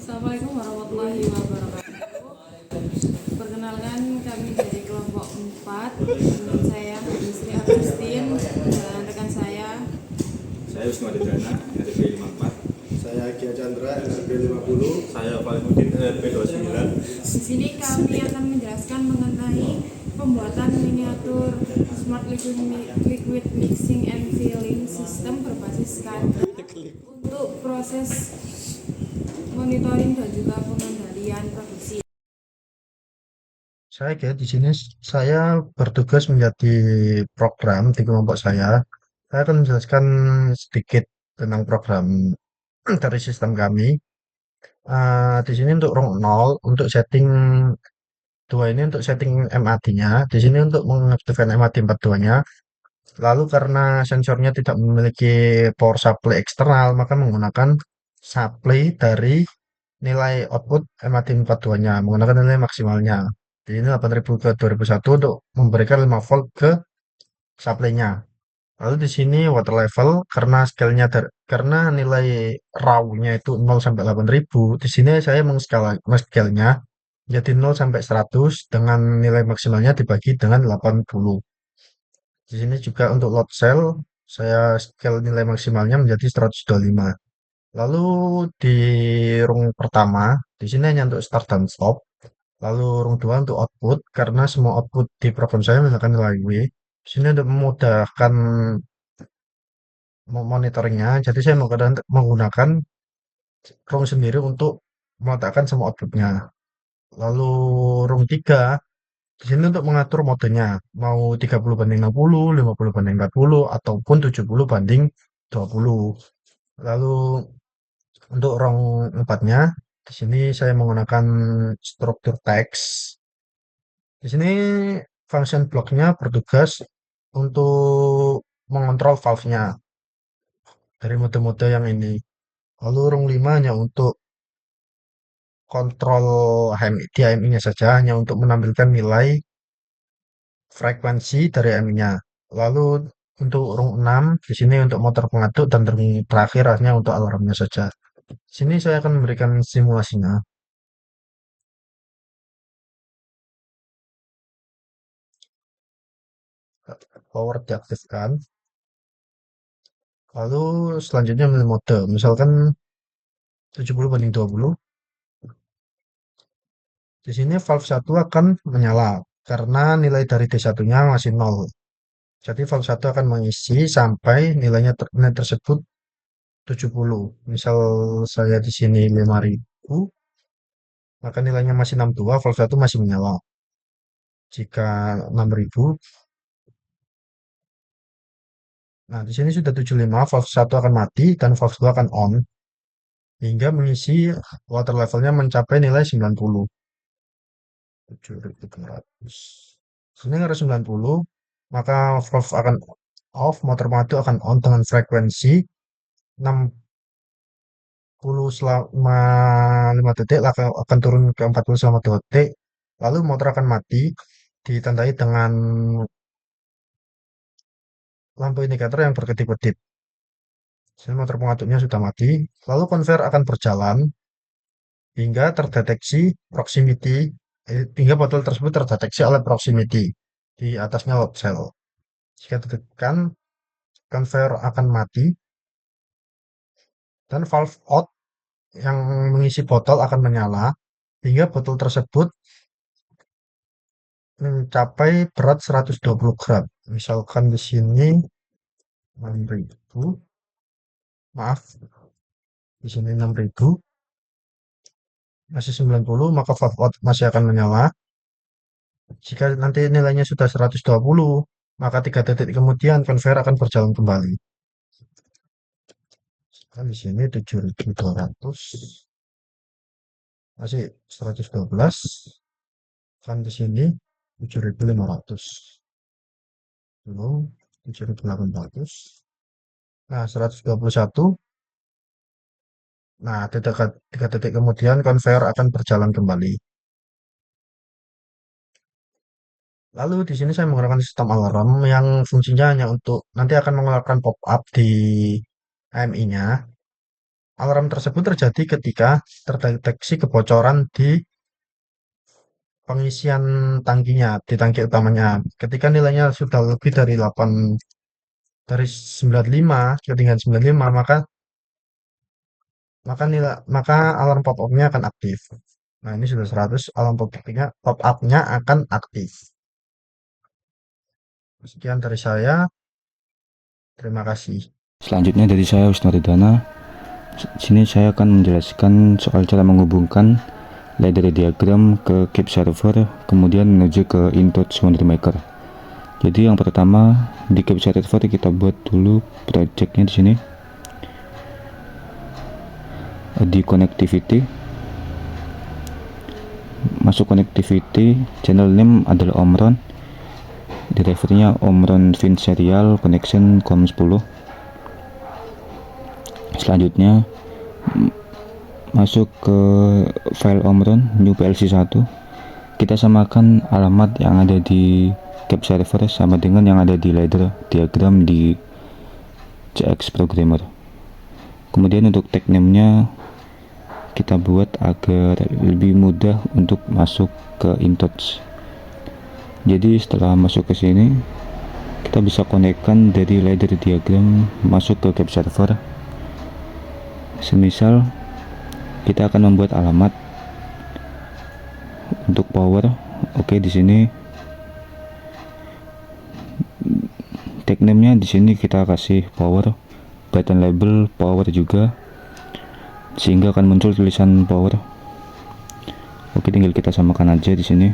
Assalamualaikum warahmatullahi wabarakatuh. Perkenalkan, kami dari kelompok 4 dengan saya Yusri Agustin dan rekan saya. Saya Wisnu Adidrana, RP 54. Saya Gia Chandra, RP 50. Saya Valimudin, RP 29. Di sini kami akan menjelaskan mengenai pembuatan miniatur Smart Liquid Mixing and Filling System berbasis SCADA untuk proses monitoring dan juga pengendalian produksi. Saya Gia, di sini saya bertugas menjadi program di kelompok saya. Saya akan menjelaskan sedikit tentang program dari sistem kami. Di sini untuk rung 0, untuk setting 2 ini untuk setting MAD-nya. Di sini untuk mengaktifkan MAD 42-nya. Lalu karena sensornya tidak memiliki power supply eksternal, maka menggunakan supply dari nilai output MAD 42-nya, menggunakan nilai maksimalnya. Jadi ini 8000 ke 2001 untuk memberikan 5 volt ke supply-nya. Lalu di sini water level karena scale-nya karena nilai raw-nya itu 0 sampai 8000, di sini saya scale-nya jadi 0 sampai 100 dengan nilai maksimalnya dibagi dengan 80. Di sini juga untuk load cell saya scale nilai maksimalnya menjadi 125. Lalu di rung pertama, di sini hanya untuk start dan stop. Lalu rung 2 untuk output, karena semua output di program saya menggunakan nilai W. Di sini untuk memudahkan monitoringnya, jadi saya menggunakan rung sendiri untuk meletakkan semua outputnya. Lalu rung 3, di sini untuk mengatur modenya, mau 30:60, 50:40, ataupun 70:20. Lalu untuk rong 4-nya, di sini saya menggunakan struktur teks. Di sini function block-nya bertugas untuk mengontrol valve-nya dari mode-mode yang ini. Lalu rung 5 hanya untuk kontrol HMI, di HMI-nya saja, hanya untuk menampilkan nilai frekuensi dari HMI-nya. Lalu untuk rung 6, di sini untuk motor pengaduk, dan rung terakhir hanya untuk alarmnya saja. Di sini saya akan memberikan simulasinya. Power diaktifkan. Lalu selanjutnya milih mode, misalkan 70:20. Di sini valve 1 akan menyala karena nilai dari D1-nya masih 0. Jadi valve 1 akan mengisi sampai nilai tersebut 70. Misal saya di sini 5000, maka nilainya masih 62, valve 1 masih menyala. Jika 6000, nah di sini sudah 75, valve 1 akan mati dan valve 2 akan on hingga mengisi water levelnya mencapai nilai 90. 7300. Sini harus 90, maka valve akan off, motor mati akan on dengan frekuensi 60 selama 5 detik, akan turun ke 40 selama 2 detik, lalu motor akan mati, ditandai dengan lampu indikator yang berkedip-kedip. Sini motor pengaduknya sudah mati, lalu konver akan berjalan hingga terdeteksi proximity, hingga botol tersebut terdeteksi oleh proximity di atasnya load cell. Jika ditekan, conveyor akan mati dan valve out yang mengisi botol akan menyala hingga botol tersebut mencapai berat 120 gram. Misalkan di sini 6000, maaf, di sini 6000, masih 90, maka valve out masih akan menyala. Jika nanti nilainya sudah 120, maka 3 detik kemudian conveyor akan berjalan kembali. Kan di sini 7200, masih 112, kan di sini 7500, belum 7800. Nah, 121. Nah, 3 detik kemudian conveyor akan berjalan kembali. Lalu di sini saya menggunakan sistem alarm yang fungsinya hanya untuk nanti akan mengeluarkan pop-up di AMI-nya. Alarm tersebut terjadi ketika terdeteksi kebocoran di pengisian tangkinya, di tangki utamanya. Ketika nilainya sudah lebih dari 95, ketinggian 95, maka alarm pop-up-nya akan aktif. Nah, ini sudah 100, alarm pop-up-nya akan aktif. Sekian dari saya. Terima kasih. Selanjutnya dari saya Wisnuridana. Sini saya akan menjelaskan soal cara menghubungkan ladder diagram ke keep server, kemudian menuju ke InTouch Wonder Maker. Jadi yang pertama di keep server kita buat dulu projectnya di sini. Di connectivity, masuk connectivity, channel name adalah Omron, drivernya Omron Vin Serial Connection COM10. Selanjutnya masuk ke file Omron new PLC1, kita samakan alamat yang ada di cap server sama dengan yang ada di ladder diagram di CX Programmer. Kemudian untuk tag name-nya kita buat agar lebih mudah untuk masuk ke InTouch. Jadi setelah masuk ke sini, kita bisa konekkan dari ladder diagram masuk ke cap server. Semisal kita akan membuat alamat untuk power. Oke, di sini tag name-nya di sini kita kasih power, button label power juga, sehingga akan muncul tulisan power. Oke, tinggal kita samakan aja di sini.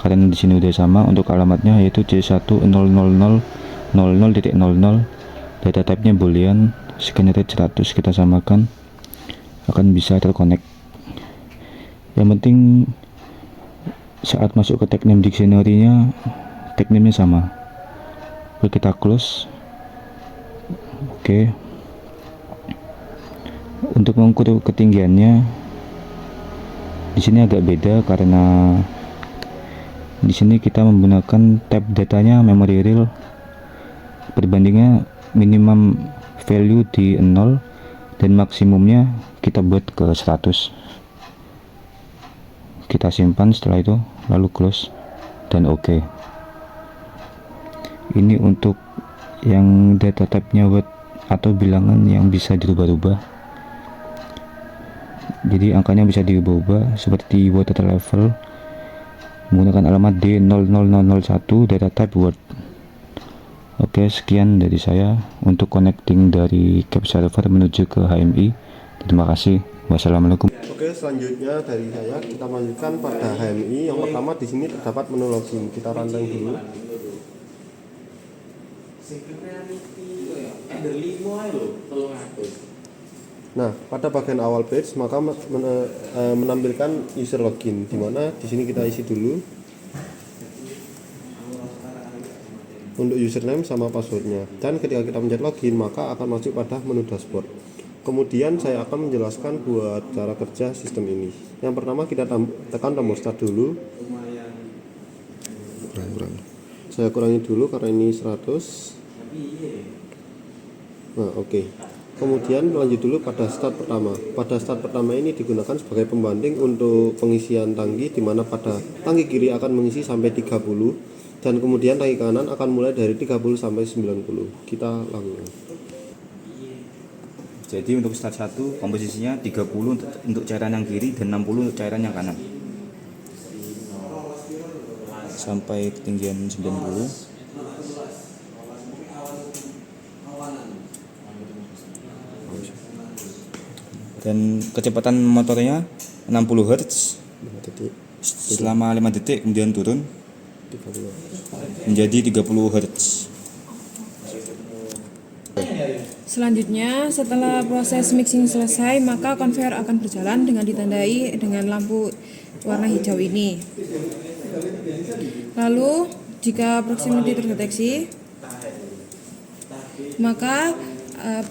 Karena di sini udah sama untuk alamatnya, yaitu C1000000.00. Data type-nya boolean, scan rate 100 kita samakan, akan bisa terkonek. Yang penting saat masuk ke tag name dictionary-nya, tag name-nya sama. Oke, kita close. Oke. Untuk mengukur ketinggiannya di sini agak beda karena di sini kita menggunakan tab datanya memory real. Perbandingannya minimum value di 0 dan maksimumnya kita buat ke 100. Kita simpan setelah itu, lalu close dan oke. Ini untuk yang data type-nya word atau bilangan yang bisa dirubah-rubah. Jadi angkanya bisa dirubah seperti water level menggunakan alamat D00001 data type word. Oke, sekian dari saya untuk connecting dari cap server menuju ke HMI. Terima kasih. Wassalamualaikum. Oke, selanjutnya dari saya kita lanjutkan pada HMI. Yang pertama di sini terdapat menu login. Kita ranteng dulu. Nah, pada bagian awal page maka menampilkan user login, di mana di sini kita isi dulu untuk username sama passwordnya, dan ketika kita mencet login maka akan masuk pada menu dashboard. Kemudian saya akan menjelaskan buat cara kerja sistem ini. Yang pertama kita tekan tombol start dulu. Saya kurangi dulu karena ini 100. Nah, oke. Kemudian lanjut dulu pada start pertama. Pada start pertama ini digunakan sebagai pembanding untuk pengisian tangki, di mana pada tangki kiri akan mengisi sampai 30 dan kemudian tangki kanan akan mulai dari 30 sampai 90. Kita lakukan. Jadi untuk start 1 komposisinya 30 untuk cairan yang kiri dan 60 untuk cairan yang kanan. Sampai ketinggian 90. Dan kecepatan motornya 60 Hz selama 5 detik, kemudian turun menjadi 30 Hz. Selanjutnya, setelah proses mixing selesai, maka konveyor akan berjalan dengan ditandai dengan lampu warna hijau ini. Lalu, jika proximity terdeteksi, maka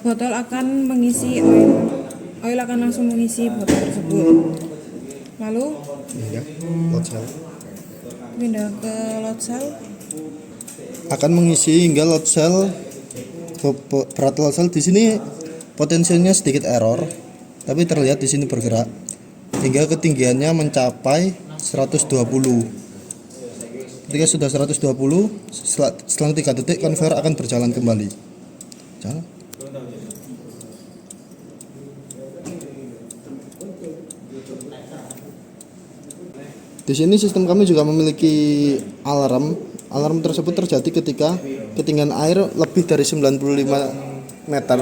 botol akan mengisi oil akan langsung mengisi botol tersebut. Lalu pindah ke load cell, Akan mengisi hingga load cell. Berat load cell di sini Potensinya sedikit error, tapi terlihat di sini bergerak hingga ketinggiannya mencapai 120. Ketika sudah 120, selang 3 detik konveyor akan berjalan kembali. Jalan. Di sini sistem kami juga memiliki alarm. Alarm tersebut terjadi ketika ketinggian air lebih dari 95 meter,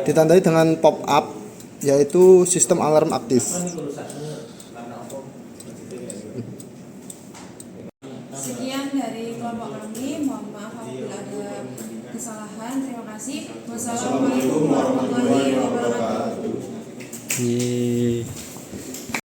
ditandai dengan pop up, yaitu sistem alarm aktif. Sekian dari kelompok kami. Mohon maaf apabila ada kesalahan. Terima kasih. Wassalamualaikum warahmatullahi wabarakatuh.